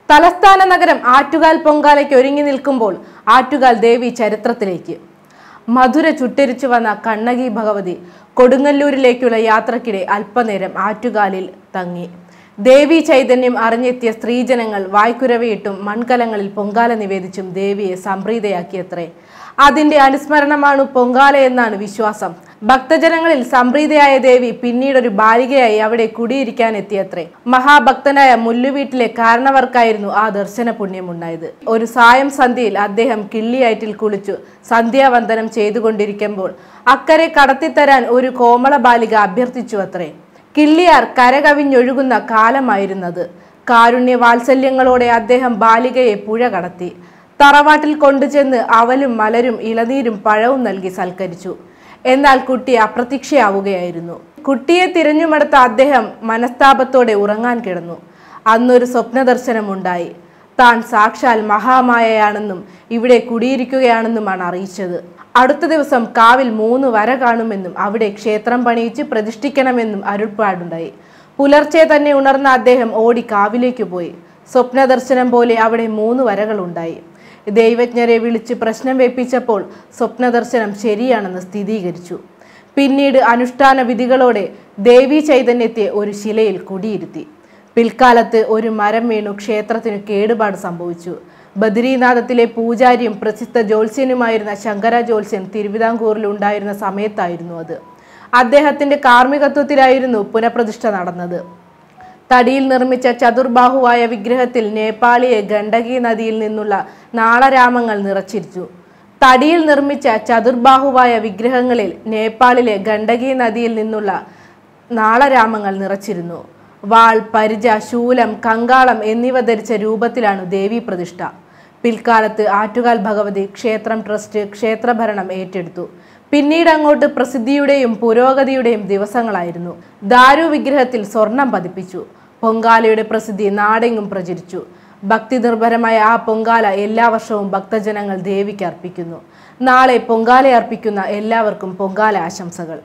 തലസ്ഥാന നഗരം ആറ്റുകാൽ പൊങ്കാലയ്ക്ക് ഒരുങ്ങി നിൽക്കുമ്പോൾ ആറ്റുകാൽ ദേവി ചരിത്രത്തിലേക്ക്. മധുര ചുട്ടരിച്ചു വന്ന കണ്ണകി ഭഗവതി കൊടുങ്ങല്ലൂരിലേക്കുള്ള യാത്രക്കിടെ അല്പനേരം ആറ്റുകാലിൽ തങ്ങി. ദേവി ചൈതന്യം അറിഞ്ഞെത്തിയ സ്ത്രീജനങ്ങൾ വായ്ക്കുരവയിട്ടും മൺകലങ്ങളിൽ പൊങ്കാല നിവേദിച്ചും ദേവിയെ സംപ്രീതയാക്കിയത്രേ. അതിന്റെ അനുസ്മരണമാണ് പൊങ്കാല എന്നാണ് വിശ്വാസം. ഭക്തജനങ്ങളിൽ സംപ്രീതയായ ദേവി പിന്നീടൊരു ബാലികയായി അവിടെ കുടിയിരിക്കാനെത്തിയത്രേ. മഹാഭക്തനായ മുല്ലുവീട്ടിലെ കാരണവർക്കായിരുന്നു ആ ദർശന പുണ്യമുണ്ടായത്. ഒരു സായം സന്ധ്യയിൽ അദ്ദേഹം കിള്ളിയാറ്റിൽ കുളിച്ചു സന്ധ്യാവന്ദനം ചെയ്തുകൊണ്ടിരിക്കുമ്പോൾ അക്കരെ കടത്തിത്തരാൻ ഒരു കോമള ബാലിക അഭ്യർത്ഥിച്ചു അത്രേ. കിള്ളിയാർ കരകവിഞ്ഞൊഴുകുന്ന കാലമായിരുന്നത്. കാരുണ്യ വാത്സല്യങ്ങളോടെ അദ്ദേഹം ബാലികയെ പുഴ കടത്തി തറവാട്ടിൽ കൊണ്ടുചെന്ന് അവലും മലരും ഇളനീരും പഴവും നൽകി സൽക്കരിച്ചു. എന്നാൽ കുട്ടി അപ്രത്യക്ഷയാവുകയായിരുന്നു. കുട്ടിയെ തിരഞ്ഞുമെടുത്ത അദ്ദേഹം മനസ്താപത്തോടെ ഉറങ്ങാൻ കിടന്നു. അന്നൊരു സ്വപ്നദർശനമുണ്ടായി. താൻ സാക്ഷാൽ മഹാമായയാണെന്നും ഇവിടെ കുടിയിരിക്കുകയാണെന്നുമാണ് അറിയിച്ചത്. അടുത്ത ദിവസം കാവിൽ 3 വര കാണുമെന്നും അവിടെ ക്ഷേത്രം പണിയിച്ച് പ്രതിഷ്ഠിക്കണമെന്നും അരുൾപ്പാടുണ്ടായി. പുലർച്ചെ തന്നെ ഉണർന്ന അദ്ദേഹം ഓടി കാവിലേക്ക് പോയി. സ്വപ്നദർശനം പോലെ അവിടെ 3 വരകളുണ്ടായി. ദൈവജ്ഞരെ വിളിച്ച് പ്രശ്നം വെപ്പിച്ചപ്പോൾ സ്വപ്നദർശനം ശരിയാണെന്ന് സ്ഥിരീകരിച്ചു. പിന്നീട് അനുഷ്ഠാന വിധികളോടെ ദേവി ചൈതന്യത്തെ ഒരു ശിലയിൽ കുടിയിരുത്തി. പിൽക്കാലത്ത് ഒരു മരം വീണു ക്ഷേത്രത്തിന് കേടുപാട് സംഭവിച്ചു. ബദ്രീനാഥത്തിലെ പൂജാരിയും പ്രസിദ്ധ ജ്യോത്സ്യനുമായിരുന്ന ശങ്കര ജ്യോത്സ്യൻ തിരുവിതാംകൂറിൽ ഉണ്ടായിരുന്ന സമയത്തായിരുന്നു അത്. അദ്ദേഹത്തിന്റെ കാർമ്മികത്വത്തിലായിരുന്നു പുനഃപ്രതിഷ്ഠ നടന്നത്. തടിയിൽ നിർമ്മിച്ച ചതുർബാഹുവായ വിഗ്രഹത്തിൽ നേപ്പാളിയെ ഗണ്ഡകി നദിയിൽ നിന്നുള്ള നാളരാമങ്ങൾ നിറച്ചിരിച്ചു. തടിയിൽ നിർമ്മിച്ച ചതുർബാഹുവായ വിഗ്രഹങ്ങളിൽ നേപ്പാളിലെ ഗണ്ഡകി നദിയിൽ നിന്നുള്ള നാളരാമങ്ങൾ നിറച്ചിരുന്നു. വാൾ, പരിച, ശൂലം, കങ്കാളം എന്നിവ ധരിച്ച രൂപത്തിലാണ് ദേവി പ്രതിഷ്ഠ. പിൽക്കാലത്ത് ആറ്റുകാൽ ഭഗവതി ക്ഷേത്രം ട്രസ്റ്റ് ക്ഷേത്രഭരണം ഏറ്റെടുത്തു. പിന്നീട് അങ്ങോട്ട് പ്രസിദ്ധിയുടെയും പുരോഗതിയുടെയും ദിവസങ്ങളായിരുന്നു. ദാരു വിഗ്രഹത്തിൽ സ്വർണം പതിപ്പിച്ചു. പൊങ്കാലയുടെ പ്രസിദ്ധി നാടെങ്ങും പ്രചരിച്ചു. ഭക്തി നിർഭരമായ ആ പൊങ്കാല എല്ലാ വർഷവും ഭക്തജനങ്ങൾ ദേവിക്ക് അർപ്പിക്കുന്നു. നാളെ പൊങ്കാല അർപ്പിക്കുന്ന എല്ലാവർക്കും പൊങ്കാല ആശംസകൾ.